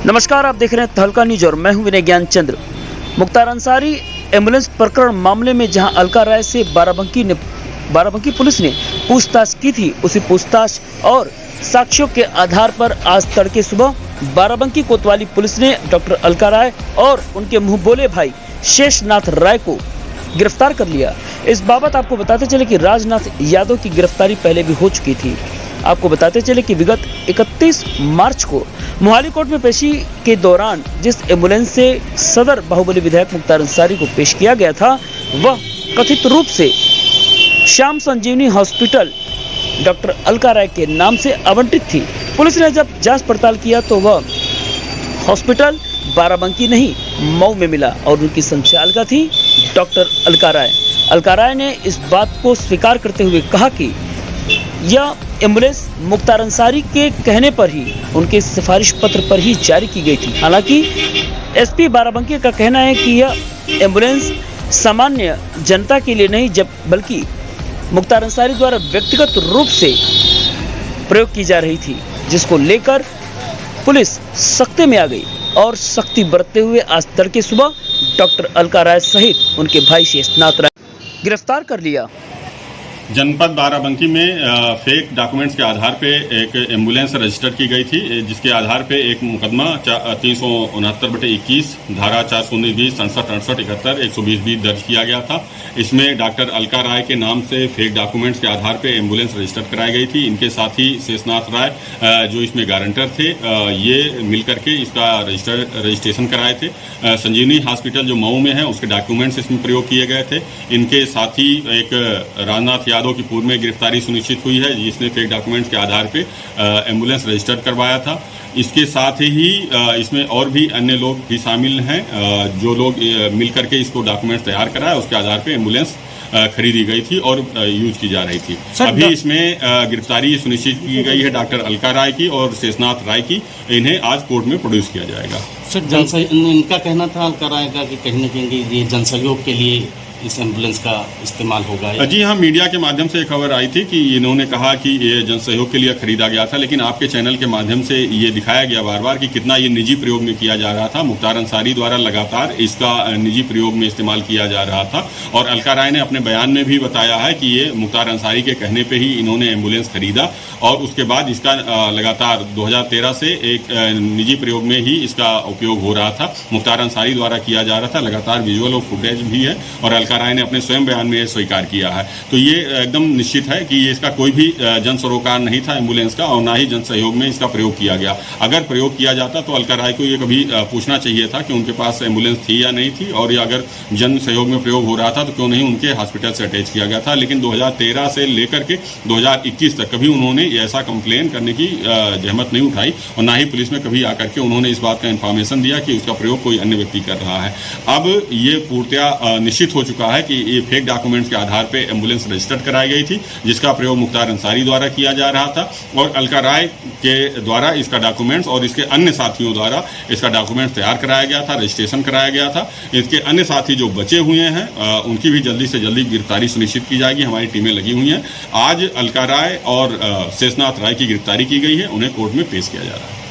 नमस्कार, आप देख रहे हैं तहलका न्यूज और मैं हूं विनय ज्ञान चंद्र। मुख्तार अंसारी एम्बुलेंस प्रकरण मामले में जहां अलका राय से बाराबंकी पुलिस ने पूछताछ की थी, उसी पूछताछ और साक्ष्यों के आधार पर आज तड़के सुबह बाराबंकी कोतवाली पुलिस ने डॉक्टर अलका राय और उनके मुंह बोले भाई शेषनाथ राय को गिरफ्तार कर लिया। इस बाबत आपको बताते चले कि राजनाथ यादव की गिरफ्तारी पहले भी हो चुकी थी। आपको बताते चले कि विगत 31 मार्च को मोहाली कोर्ट में पेशी के दौरान जिस एम्बुलेंस से सदर बाहुबली विधायक मुख्तार अंसारी को पेश किया गया था, वह कथित रूप से श्याम संजीवनी हॉस्पिटल डॉक्टर अलका राय के नाम से आवंटित थी। पुलिस ने जब जांच पड़ताल किया तो वह हॉस्पिटल बाराबंकी नहीं मऊ में मिला और उनकी संचालिका थी डॉक्टर अलका राय। अलका राय ने इस बात को स्वीकार करते हुए कहा कि यह एम्बुलेंस मुख्तार अंसारी के कहने पर ही, उनके सिफारिश पत्र पर ही जारी की गई थी। हालांकि एसपी बाराबंकी का कहना है कि यह एम्बुलेंस सामान्य जनता के लिए नहीं बल्कि मुख्तार अंसारी द्वारा व्यक्तिगत रूप से प्रयोग की जा रही थी, जिसको लेकर पुलिस सख्ते में आ गई और सख्ती बरतते हुए आज तड़के सुबह डॉक्टर अलका राय सहित उनके भाई शेषनाथ राय गिरफ्तार कर लिया। जनपद बाराबंकी में फेक डॉक्यूमेंट्स के आधार पे एक एम्बुलेंस रजिस्टर की गई थी, जिसके आधार पे एक मुकदमा 369/21 धारा 419 67 68 71 120 दर्ज किया गया था। इसमें डॉक्टर अलका राय के नाम से फेक डॉक्यूमेंट्स के आधार पे एम्बुलेंस रजिस्टर कराई गई थी। इनके साथी शेषनाथ राय जो इसमें गारंटर थे, ये मिलकर के इसका रजिस्ट्रेशन कराए थे। संजीवनी हॉस्पिटल जो मऊ में है, उसके डॉक्यूमेंट्स इसमें प्रयोग किए गए थे। इनके साथी एक राजनाथ यादव की पूर्व में गिरफ्तारी सुनिश्चित हुई है, जिसने फेक डॉक्यूमेंट्स के आधार पे एम्बुलेंस रजिस्टर करवाया था। इसके साथ ही इसमें और भी अन्य लोग भी शामिल हैं, जो लोग मिलकर के इसको डॉक्यूमेंट्स तैयार कराया, उसके आधार पे एम्बुलेंस खरीदी गई थी और यूज की जा रही थी। अभी इसमें गिरफ्तारी सुनिश्चित की गई है डॉक्टर अलका राय की और शेषनाथ राय की। इन्हें आज कोर्ट में प्रोड्यूस किया जाएगा। सर, इनका कहना था अलका राय का कि कहीं न कहीं ये जनसहयोग के लिए इस एम्बुलेंस का इस्तेमाल होगा। जी हाँ, मीडिया के माध्यम से खबर आई थी कि इन्होंने कहा कि ये जनसहयोग के लिए खरीदा गया था, लेकिन आपके चैनल के माध्यम से ये दिखाया गया बार बार कि कितना ये निजी प्रयोग में किया जा रहा था। मुख्तार अंसारी द्वारा लगातार इसका निजी प्रयोग में इस्तेमाल किया जा रहा था और अलका राय ने अपने बयान में भी बताया है कि ये मुख्तार अंसारी के कहने पर ही इन्होंने एम्बुलेंस खरीदा और उसके बाद इसका लगातार 2013 से एक निजी प्रयोग में ही इसका उपयोग हो रहा था, मुख्तार अंसारी द्वारा किया जा रहा था। लगातार विजुअल और फुटेज भी है और अलका राय ने अपने स्वयं बयान में स्वीकार किया है। तो ये एकदम निश्चित है कि ये इसका कोई भी जन सरोकार नहीं था एम्बुलेंस का, और ना ही जन सहयोग में इसका प्रयोग किया गया। अगर प्रयोग किया जाता तो अलका राय को ये कभी पूछना चाहिए था कि उनके पास एम्बुलेंस थी या नहीं थी, और ये अगर जन सहयोग में प्रयोग हो रहा था तो क्यों नहीं उनके हॉस्पिटल से अटैच किया गया था। लेकिन 2013 से लेकर के 2021 तक कभी उन्होंने ऐसा कंप्लेन करने की जहमत नहीं उठाई और ना ही पुलिस में कभी आकर के उन्होंने इस बात का इन्फॉर्मेशन दिया कि उसका प्रयोग कोई अन्य व्यक्ति कर रहा है। अब ये पूर्णतया निश्चित हो चुका है कि ये फेक डॉक्यूमेंट्स के आधार पे एम्बुलेंस रजिस्टर्ड कराई गई थी, जिसका प्रयोग मुख्तार अंसारी द्वारा किया जा रहा था और अलका राय के द्वारा इसका डॉक्यूमेंट्स और इसके अन्य साथियों द्वारा इसका डॉक्यूमेंट्स तैयार कराया गया था, रजिस्ट्रेशन कराया गया था। इसके अन्य साथी जो बचे हुए हैं उनकी भी जल्दी से जल्दी गिरफ्तारी सुनिश्चित की जाएगी। हमारी टीमें लगी हुई हैं। आज अलका राय और शेषनाथ राय की गिरफ्तारी की गई है, उन्हें कोर्ट में पेश किया जा रहा है।